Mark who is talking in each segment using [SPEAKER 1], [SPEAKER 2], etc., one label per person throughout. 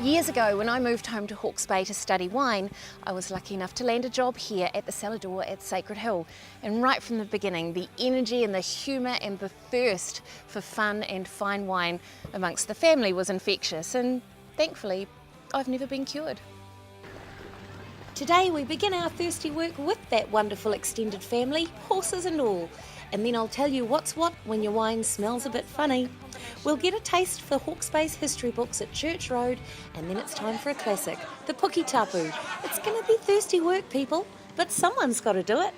[SPEAKER 1] Years ago, when I moved home to Hawke's Bay to study wine, I was lucky enough to land a job here at the Cellar Door at Sacred Hill. And right from the beginning, the energy and the humour and the thirst for fun and fine wine amongst the family was infectious, and thankfully, I've never been cured. Today we begin our thirsty work with that wonderful extended family, horses and all. And then I'll tell you what's what when your wine smells a bit funny. We'll get a taste for Hawke's Bay's history books at Church Road, and then it's time for a classic, the Puke Tapu. It's going to be thirsty work, people, but someone's got to do it.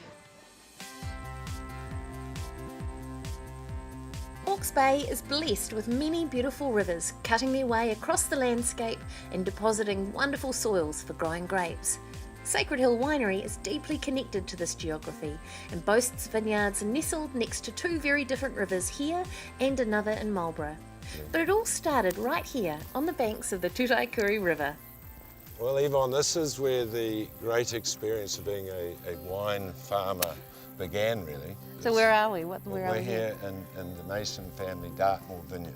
[SPEAKER 1] Hawke's Bay is blessed with many beautiful rivers cutting their way across the landscape and depositing wonderful soils for growing grapes. Sacred Hill Winery is deeply connected to this geography and boasts vineyards nestled next to two very different rivers here and another in Marlborough. But it all started right here on the banks of the Tutaikuri River.
[SPEAKER 2] Well, Yvonne, this is where the great experience of being a wine farmer began, really.
[SPEAKER 1] So where are we?
[SPEAKER 2] We're here in the Mason family Dartmoor Vineyard.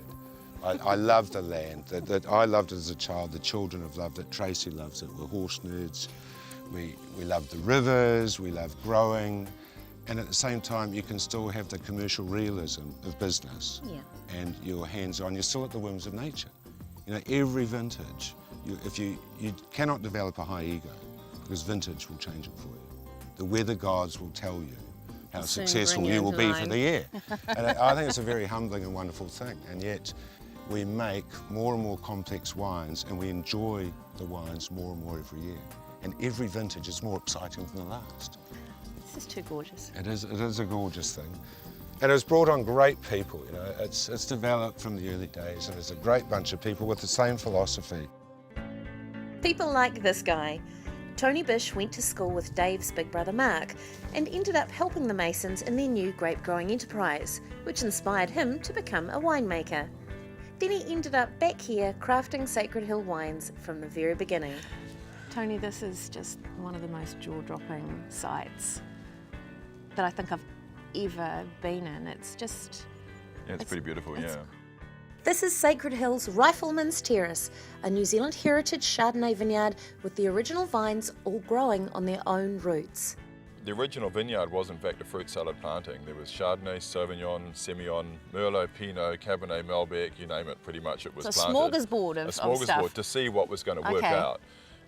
[SPEAKER 2] I love the land. That I loved it as a child. The children have loved it. Tracy loves it. We're horse nerds. We love the rivers, we love growing, and at the same time you can still have the commercial realism of business. Yeah. And you're hands-on, you're still at the whims of nature. You know, every vintage, you cannot develop a high ego, because vintage will change it for you. The weather gods will tell you how successful you will be for the year. And I think it's a very humbling and wonderful thing, and yet we make more and more complex wines, and we enjoy the wines more and more every year. And every vintage is more exciting than the last.
[SPEAKER 1] This is too gorgeous.
[SPEAKER 2] It is a gorgeous thing. And it's brought on great people, you know. It's developed from the early days, and there's a great bunch of people with the same philosophy.
[SPEAKER 1] People like this guy. Tony Bish went to school with Dave's big brother Mark and ended up helping the Masons in their new grape growing enterprise, which inspired him to become a winemaker. Then he ended up back here crafting Sacred Hill wines from the very beginning. Tony, this is just one of the most jaw-dropping sights that I think I've ever been in. It's just...
[SPEAKER 3] Yeah, it's pretty beautiful, yeah.
[SPEAKER 1] This is Sacred Hill's Rifleman's Terrace, a New Zealand heritage Chardonnay vineyard with the original vines all growing on their own roots.
[SPEAKER 3] The original vineyard was in fact a fruit salad planting. There was Chardonnay, Sauvignon, Semillon, Merlot, Pinot, Cabernet, Malbec, you name it, pretty much it was planted.
[SPEAKER 1] A smorgasbord of stuff.
[SPEAKER 3] A smorgasbord to see what was going to work out.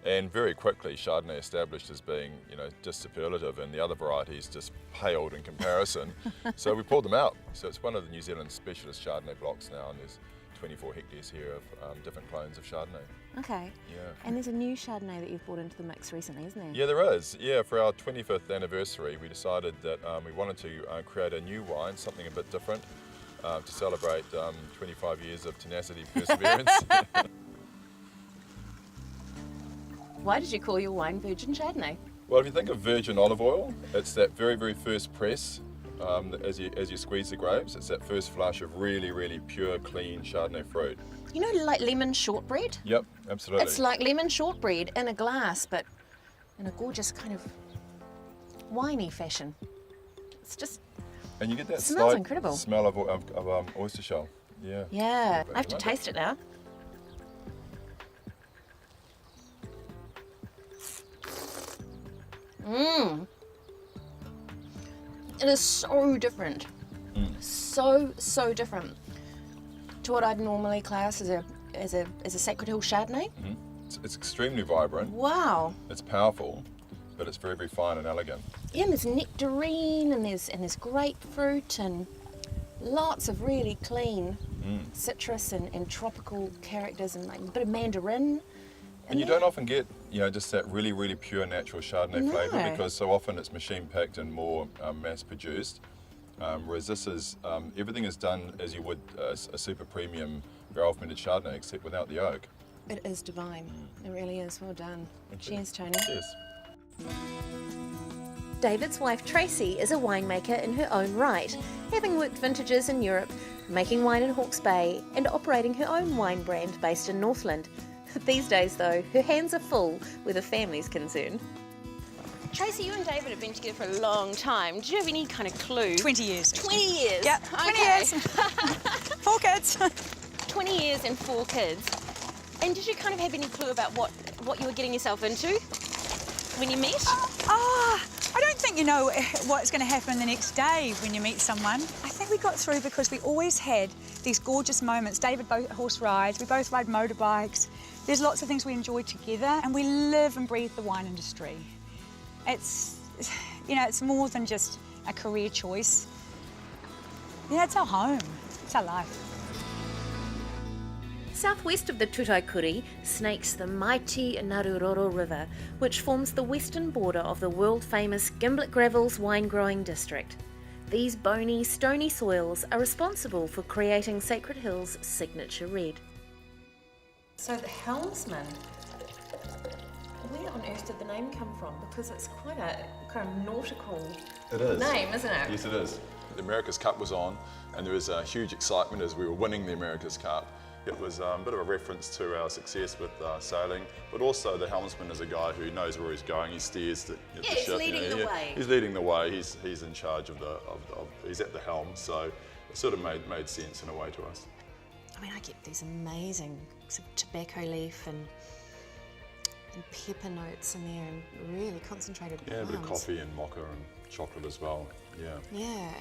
[SPEAKER 3] And very quickly, Chardonnay established as being, you know, just superlative, and the other varieties just paled in comparison. So we pulled them out. So it's one of the New Zealand specialist Chardonnay blocks now, and there's 24 hectares here of different clones of Chardonnay.
[SPEAKER 1] Okay. Yeah. And there's a new Chardonnay that you've brought into the mix recently, isn't there?
[SPEAKER 3] Yeah, there is. Yeah, for our 25th anniversary, we decided that we wanted to create a new wine, something a bit different, to celebrate 25 years of tenacity, perseverance.
[SPEAKER 1] Why did you call your wine Virgin Chardonnay?
[SPEAKER 3] Well, if you think of virgin olive oil, it's that very, very first press as you squeeze the grapes. It's that first flush of really, really pure, clean Chardonnay fruit.
[SPEAKER 1] You know, like lemon shortbread?
[SPEAKER 3] Yep, absolutely.
[SPEAKER 1] It's like lemon shortbread in a glass, but in a gorgeous kind of winey fashion. It's just...
[SPEAKER 3] And you get that
[SPEAKER 1] smells
[SPEAKER 3] slight
[SPEAKER 1] incredible.
[SPEAKER 3] Smell of oyster shell. Yeah.
[SPEAKER 1] Yeah, I have to taste it now. It is so different. So different to what I'd normally class as a Sacred Hill Chardonnay.
[SPEAKER 3] It's extremely vibrant.
[SPEAKER 1] Wow.
[SPEAKER 3] It's powerful, but it's very, very fine and elegant.
[SPEAKER 1] Yeah, and there's nectarine and there's grapefruit and lots of really clean citrus and tropical characters and like a bit of mandarin.
[SPEAKER 3] And you don't often get, you know, just that really, really pure natural Chardonnay flavour, because so often it's machine packed and more mass produced. Whereas this is, everything is done as you would a super premium barrel fermented Chardonnay, except without the oak.
[SPEAKER 1] It is divine. It really is. Well done. Cheers, Tony.
[SPEAKER 3] Cheers.
[SPEAKER 1] David's wife Tracy is a winemaker in her own right, having worked vintages in Europe, making wine in Hawke's Bay, and operating her own wine brand based in Northland. These days, though, her hands are full where the family's concerned. Tracy, you and David have been together for a long time. Do you have any kind of clue?
[SPEAKER 4] 20 years.
[SPEAKER 1] 20 years?
[SPEAKER 4] Yep, 20 years. 4 kids.
[SPEAKER 1] 20 years and 4 kids. And did you kind of have any clue about what you were getting yourself into when you met?
[SPEAKER 4] I don't think you know what's going to happen the next day when you meet someone. I think we got through because we always had these gorgeous moments. David both horse rides, we both ride motorbikes. There's lots of things we enjoy together, and we live and breathe the wine industry. It's, you know, it's more than just a career choice. Yeah, it's our home. It's our life.
[SPEAKER 1] Southwest of the Tutaikuri snakes the mighty Naruroro River, which forms the western border of the world-famous Gimblett Gravels wine-growing district. These bony, stony soils are responsible for creating Sacred Hill's signature red. So the Helmsman, where on earth did the name come from? Because it's quite a kind of nautical name, isn't it?
[SPEAKER 3] Yes, it is. The America's Cup was on, and there was huge excitement as we were winning the America's Cup. It was a bit of a reference to our success with sailing, but also the helmsman is a guy who knows where he's going. He steers the ship.
[SPEAKER 1] He's leading the way.
[SPEAKER 3] He's leading the way. He's in charge of he's at the helm, so it sort of made sense in a way to us.
[SPEAKER 1] I mean, I get these amazing sort of tobacco leaf and pepper notes in there, and really concentrated.
[SPEAKER 3] Yeah, a bit of coffee and mocha and chocolate as well. Yeah.
[SPEAKER 1] Yeah,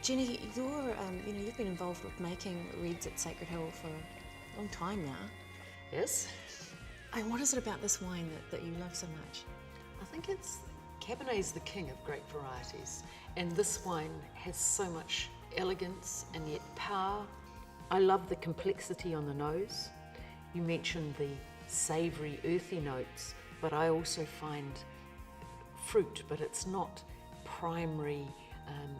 [SPEAKER 1] Jenny, you've been involved with making reds at Sacred Hill for a long time now.
[SPEAKER 5] Yes.
[SPEAKER 1] And what is it about this wine that you love so much?
[SPEAKER 5] I think Cabernet is the king of grape varieties, and this wine has so much elegance and yet power. I love the complexity on the nose. You mentioned the savoury, earthy notes, but I also find fruit, but it's not primary,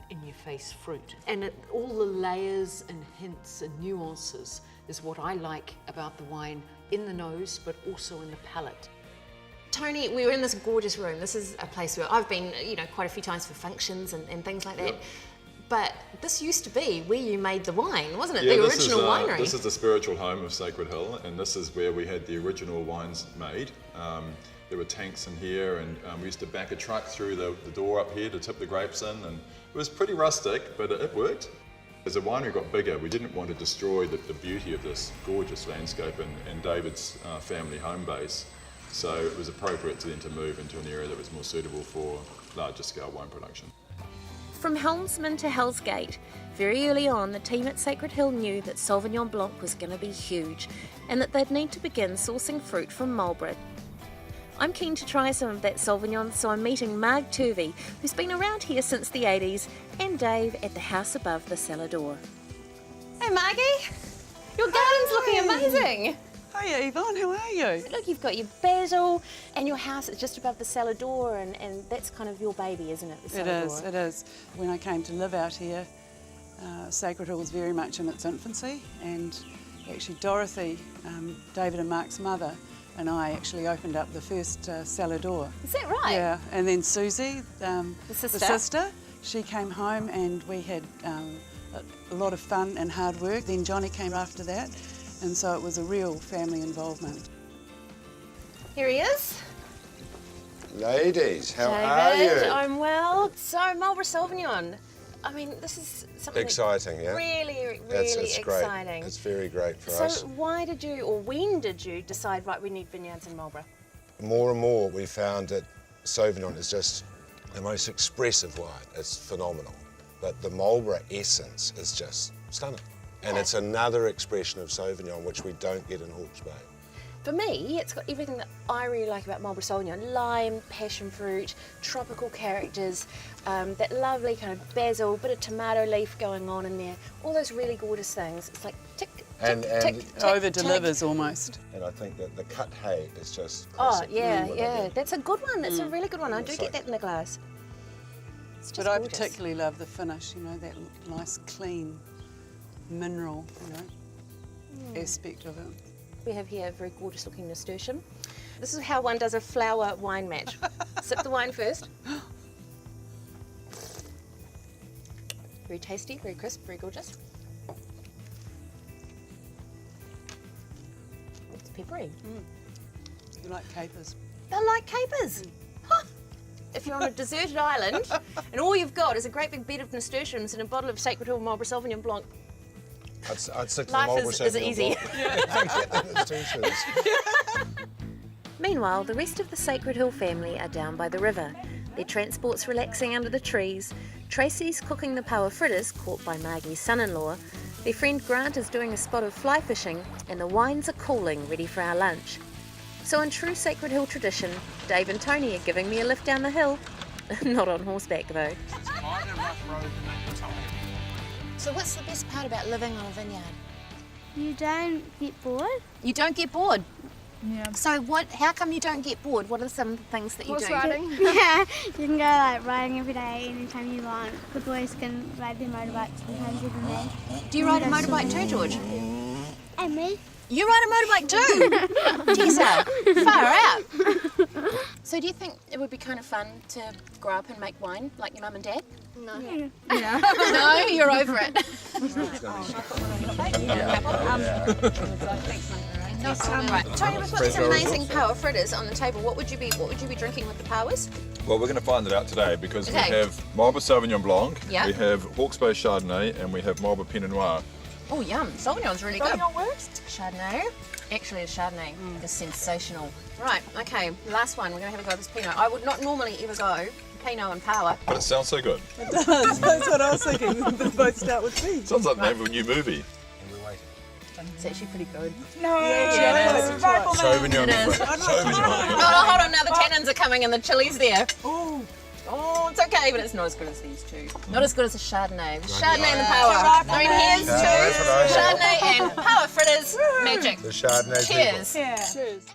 [SPEAKER 5] in-your-face fruit. And all the layers and hints and nuances is what I like about the wine in the nose, but also in the palate.
[SPEAKER 1] Tony, we were in this gorgeous room. This is a place where I've been, quite a few times for functions and things like that.
[SPEAKER 3] Yep.
[SPEAKER 1] But this used to be where you made the wine, wasn't it?
[SPEAKER 3] Yeah,
[SPEAKER 1] the original winery.
[SPEAKER 3] This is the spiritual home of Sacred Hill, and this is where we had the original wines made. There were tanks in here, and we used to back a truck through the door up here to tip the grapes in, and it was pretty rustic, but it worked. As the winery got bigger, we didn't want to destroy the beauty of this gorgeous landscape and David's family home base, so it was appropriate to then to move into an area that was more suitable for larger scale wine production.
[SPEAKER 1] From Helmsman to Hell's Gate, very early on the team at Sacred Hill knew that Sauvignon Blanc was going to be huge and that they'd need to begin sourcing fruit from Marlborough. I'm keen to try some of that Sauvignon, so I'm meeting Marg Turvey, who's been around here since the 80s, and Dave at the house above the cellar door. Hey Margie, your garden's looking amazing.
[SPEAKER 4] Hiya Yvonne, how are you?
[SPEAKER 1] Look, you've got your basil and your house is just above the cellar door, and that's kind of your baby, isn't it? The cellar door.
[SPEAKER 6] It is. When I came to live out here, Sacred Hill was very much in its infancy, and actually Dorothy, David and Mark's mother, and I actually opened up the first cellar door.
[SPEAKER 1] Is that right?
[SPEAKER 6] Yeah, and then Susie, the
[SPEAKER 1] sister,
[SPEAKER 6] she came home and we had a lot of fun and hard work. Then Johnny came after that, and so it was a real family involvement.
[SPEAKER 1] Here he is.
[SPEAKER 2] Ladies, how are you?
[SPEAKER 1] I'm well. So, Marlborough Sauvignon. I mean, this is something
[SPEAKER 2] Exciting, yeah?
[SPEAKER 1] Really
[SPEAKER 2] It's
[SPEAKER 1] exciting.
[SPEAKER 2] Great. It's very great for
[SPEAKER 1] so
[SPEAKER 2] us.
[SPEAKER 1] why did you, or when did you decide, right, we need vineyards in Marlborough?
[SPEAKER 2] More and more we found that Sauvignon is just the most expressive wine. It's phenomenal. But the Marlborough essence is just stunning. And it's another expression of Sauvignon which we don't get in Hawke's Bay.
[SPEAKER 1] For me, it's got everything that I really like about Marlborough Sauvignon. Lime, passion fruit, tropical characters, that lovely kind of basil, bit of tomato leaf going on in there. All those really gorgeous things. It's like tick, tick,
[SPEAKER 2] And
[SPEAKER 1] tick, tick,
[SPEAKER 6] Over-delivers almost.
[SPEAKER 2] And I think that the cut hay is just
[SPEAKER 1] Oh,
[SPEAKER 2] classic.
[SPEAKER 1] yeah. That's a good one. That's a really good one. I do
[SPEAKER 2] It's
[SPEAKER 1] get
[SPEAKER 2] like-
[SPEAKER 1] that in the glass. It's just
[SPEAKER 6] But I
[SPEAKER 1] gorgeous.
[SPEAKER 6] particularly love the finish, that nice, clean, mineral, aspect of it.
[SPEAKER 1] We have here a very gorgeous looking nasturtium. This is how one does a flower wine match. Sip the wine first. Very tasty, very crisp, very gorgeous. It's peppery.
[SPEAKER 6] You like capers?
[SPEAKER 1] They're like capers. Huh. If you're on a deserted island and all you've got is a great big bed of nasturtiums and a bottle of Sacred Hill Marlborough Sauvignon Blanc,
[SPEAKER 2] I'd stick to the
[SPEAKER 1] Life
[SPEAKER 2] Marlborough
[SPEAKER 1] is
[SPEAKER 2] Sauvignon
[SPEAKER 1] easy.
[SPEAKER 2] Blanc. It's 2 shillings.
[SPEAKER 1] Meanwhile, the rest of the Sacred Hill family are down by the river. Their transport's relaxing under the trees. Tracy's cooking the power fritters caught by Margie's son-in-law. Their friend Grant is doing a spot of fly fishing, and the wines are cooling, ready for our lunch. So in true Sacred Hill tradition, Dave and Tony are giving me a lift down the hill. Not on horseback though.
[SPEAKER 7] So what's the best part about living on a vineyard?
[SPEAKER 8] You don't get bored.
[SPEAKER 7] You don't get bored.
[SPEAKER 4] Yeah.
[SPEAKER 7] So how come you don't get bored? What are some things that you do?
[SPEAKER 8] Yeah, you can go like riding every day anytime you want. The boys can ride their motorbikes sometimes even me.
[SPEAKER 7] Do you ride a motorbike too, George?
[SPEAKER 8] And me.
[SPEAKER 7] You ride a motorbike too? Tessa, far out. So do you think it would be kind of fun to grow up and make wine like your mum and dad?
[SPEAKER 8] No.
[SPEAKER 7] No, you're over it. Right. Tony, we've got these amazing power fritters on the table. What would you be drinking with the powers?
[SPEAKER 3] Well, we're going to find it out today because
[SPEAKER 7] Okay.
[SPEAKER 3] we have Marlborough Sauvignon Blanc,
[SPEAKER 7] Yeah.
[SPEAKER 3] we have Hawke's Bay Chardonnay, and we have Marlborough Pinot Noir.
[SPEAKER 7] Oh, yum. Sauvignon's really good.
[SPEAKER 4] Sauvignon works?
[SPEAKER 7] Chardonnay. Actually, the Chardonnay is sensational. Right, okay, last one. We're going to have a go at this Pinot. I would not normally ever go Pinot and power.
[SPEAKER 3] But it sounds so good.
[SPEAKER 6] That's what I was thinking. They both start with P.
[SPEAKER 3] Sounds like the name of a new movie.
[SPEAKER 7] It's actually pretty good.
[SPEAKER 4] No,
[SPEAKER 6] Yeah,
[SPEAKER 4] it's Bible man.
[SPEAKER 3] Sauvignon.
[SPEAKER 7] It is.
[SPEAKER 3] Sauvignon.
[SPEAKER 7] No, hold on, now the tannins are coming and the chili's there. Oh, it's okay, but it's not as good as these two. Not as good as the Chardonnay. The Chardonnay and the power. I mean, here's
[SPEAKER 2] Yeah, that's what I
[SPEAKER 7] two.
[SPEAKER 2] thought.
[SPEAKER 7] Chardonnay and power fritters. Magic.
[SPEAKER 2] The Chardonnay.
[SPEAKER 7] Cheers.
[SPEAKER 4] Yeah.
[SPEAKER 6] Cheers.